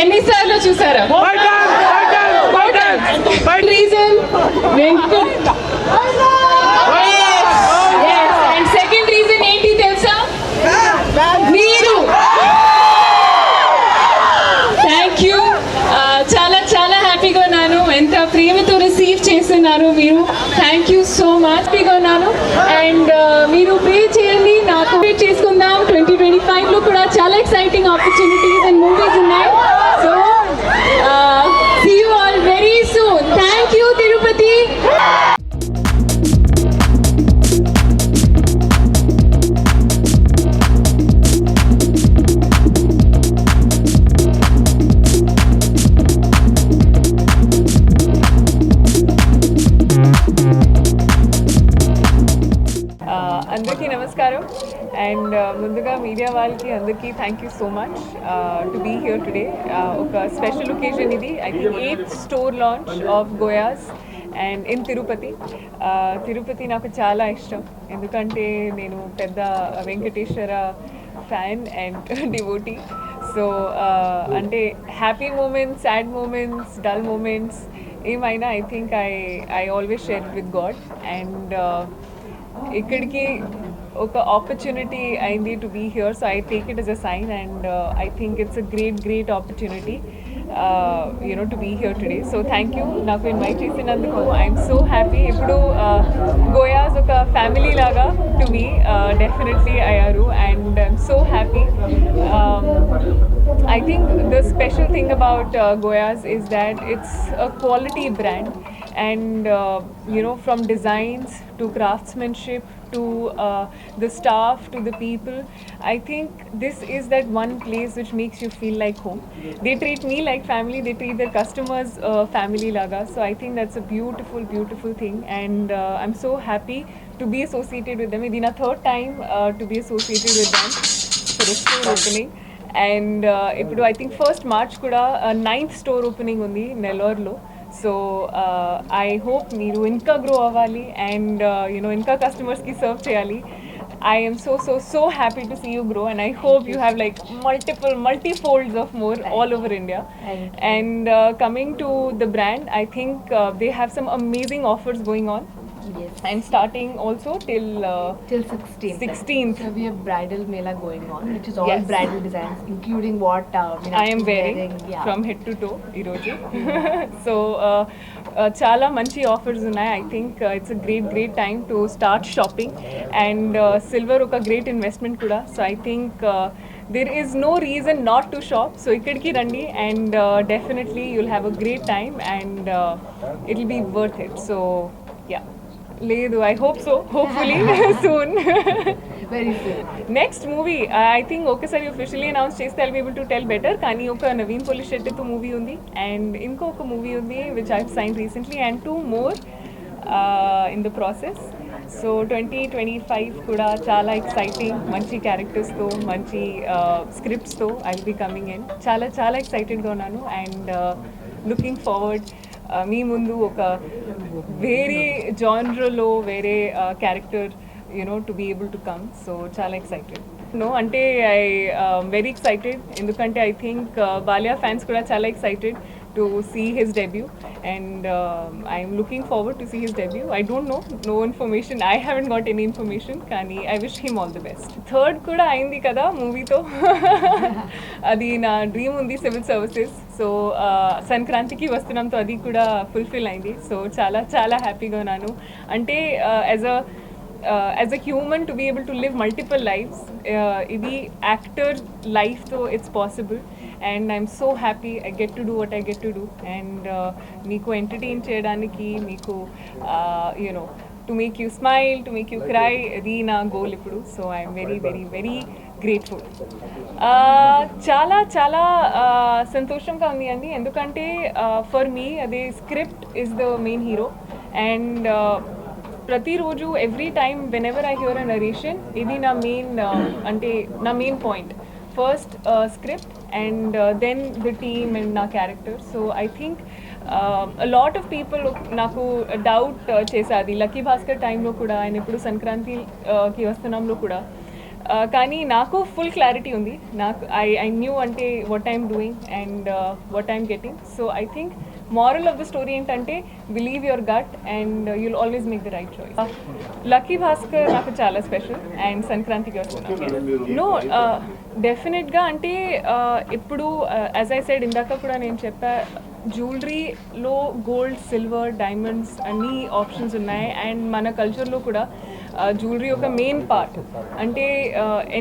ఎన్నిసార్లు చూసారా? Reason Venkat. And second reason ఏంటి తెలుసా? మీరు. Thank you. చాలా చాలా హ్యాపీగా ఉన్నాను. ఎంత ప్రేమతో రిసీవ్ చేస్తున్నారు మీరు. Thank you so much. హ్యాపీగా ఉన్నాను. అండ్ మీరు ప్రే చేయండి, నాకు ప్రే చేసుకుందాం. 2025లో కూడా చాలా ఎక్సైటింగ్ ఆపర్చునిటీస్ అండ్ మూవీస్ ఉన్నాయి. So see you all very soon. Thank you, Tirupati. అందరికీ నమస్కారం. అండ్ ముందుగా మీడియా వాళ్ళకి అందరికీ thank you so much to be here today. ఒక స్పెషల్ ఒకేజన్ ఇది. I think 8th store launch of Goyaz and in Tirupati. Tirupati నాకు చాలా ఇష్టం, ఎందుకంటే నేను పెద్ద Venkateswara fan and devotee. So అంటే happy moments, sad moments, dull moments ఏమైనా I think I always share with God. And ఇక్కడికి ఒక ఆపర్చునిటీ అయింది to be here. So I take it as a sign and I think it's a great opportunity to be here today. So thank you నాకు invite చేసినందుకు. I'm so happy. ఇప్పుడు గోయాస్ ఒక family లాగా to me definitely అయ్యారు. And I'm so happy. I think the special thing about Goyas is that it's a quality brand, and from designs to craftsmanship to the staff to the people, I think this is that one place which makes you feel like home. They treat me like family, they treat their customers family laga. So I think that's a beautiful thing, and I'm so happy to be associated with them. It's my third time to be associated with them for the store opening. And ఇప్పుడు I think 1st March కూడా 9th store opening ఉంది నెల్లూరులో. So I hope మీరు ఇంకా grow అవ్వాలి and ఇంకా కస్టమర్స్కి serve చేయాలి. I am so happy to see you grow, and I hope you have like multi-folds of more all over India. And coming to the brand, I think they have some amazing offers going on. Yes. And starting also till 16th. So we have bridal mela going on, which is all Yes. bridal designs, including what I am wearing from head to toe ఈరోజు. So చాలా మంచి offers ఉన్నాయి. I think it's a great time to start shopping. And silver ఒక great investment కూడా. So I think there is no reason not to shop. So ikkadiki randi, and definitely you'll have a great time, and it'll be worth it. So yeah. లేదు, I hope so, hopefully soon. Very soon. Next movie I think ఒకసారి officially announce చేస్తే I'll be able to tell better. కానీ ఒక నవీన్ పోలీస్ షెట్టితో movie ఉంది, and ఇంకొక movie ఉంది which I sign recently, and 2 more in the process. So 2025 కూడా చాలా ఎక్సైటింగ్, మంచి క్యారెక్టర్స్తో, మంచి స్క్రిప్ట్స్తో I will be coming in. చాలా ఎక్సైటెడ్గా ఉన్నాను. అండ్ లుకింగ్ ఫార్వర్డ్ మీ ముందు ఒక వేరే జానర్లో వేరే character to be able to come. So చాలా ఎక్సైటెడ్. అంటే ఐ వెరీ ఎక్సైటెడ్, ఎందుకంటే ఐ థింక్ బాలియా ఫ్యాన్స్ కూడా చాలా excited to see his debut, and I'm looking forward to see his debut. I don't know, no information, I haven't got any information, kani I wish him all the best. Third kuda ayindi kada movie to adi na dream undi, civil services. So sankrantiki vastunam to adi kuda fulfill ayindi. So చాలా హ్యాపీగా ఉన్నాను. అంటే as a human to be able to live multiple lives, ఇది actor లైఫ్తో it's possible. And I'm so happy I get to do what I get to do, and meeku entertain cheyadanniki, meeku to make you smile, to make you cry, adi na goal ippudu. So I'm very grateful. చాలా సంతోషంగా ఉంది అండి, ఎందుకంటే for me అదే script is the main hero. And ప్రతిరోజు every time whenever I hear a narration, ఇది నా main point. First script, and then the team and na character. So I think a lot of people naku doubt chesadi. Lucky Bhaskar time lo kuda, and ippudu Sankranti ki vastunam lo kuda కానీ నాకు full clarity ఉంది. నాకు I knew అంటే what I'm doing and what I'm getting. So I think moral of the story ఏంటంటే believe your gut and you'll always make the right choice. Lucky Bhaskar నాకు చాలా special and సంక్రాంతికి వస్తున్నాను. No డెఫినెట్గా అంటే ఇప్పుడు యాజ్ ఐ సైడ్ ఇందాక కూడా నేను చెప్పా, జ్యువెలరీలో గోల్డ్, సిల్వర్, డైమండ్స్ అన్ని ఆప్షన్స్ ఉన్నాయి. అండ్ మన కల్చర్లో కూడా జ్యువెలరీ ఒక మెయిన్ పార్ట్. అంటే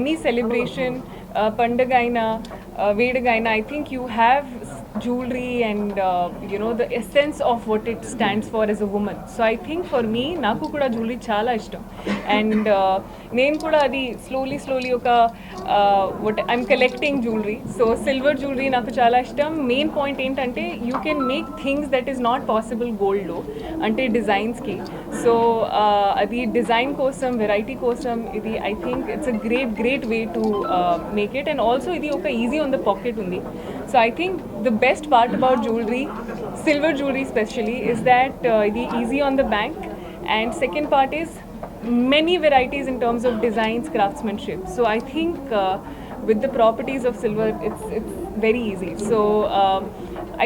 ఎనీ సెలబ్రేషన్, పండుగ అయినా వేడుక అయినా, I think you have jewelry and the essence of what it stands for as a woman. So I think for me, నాకు కూడా జ్యువెలరీ చాలా ఇష్టం. అండ్ నేను కూడా అది స్లోలీ ఒక what I'm collecting jewelry. So silver jewellery నాకు చాలా ఇష్టం. మెయిన్ పాయింట్ ఏంటంటే you can make things that is not possible గోల్డ్లో, అంటే డిజైన్స్కి. సో అది డిజైన్ కోసం, వెరైటీ కోసం ఇది I think it's a great way to make it. And also ఇది ఒక ఈజీ ఆన్ ద పాకెట్ ఉంది. So I think the best part about jewelry, silver jewelry especially, is that it is easy on the bank, and second part is many varieties in terms of designs, craftsmanship. So I think with the properties of silver, it's very easy. So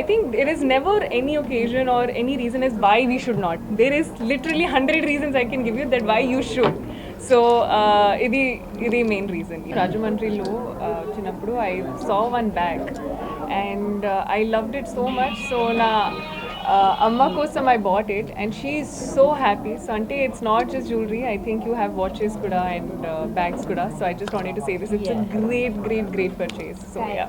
I think there is never any occasion or any reason as why we should not. There is literally 100 reasons I can give you that why you should. So ఇది main reason. రాజమండ్రిలో వచ్చినప్పుడు I saw one bag and I loved it so much. So నా అమ్మ కోసం I bought it and she is so happy. So అంటే it's not just jewellery, I think you have watches కూడా and bags కూడా. So I just wanted to say this, it's a great purchase. So yeah.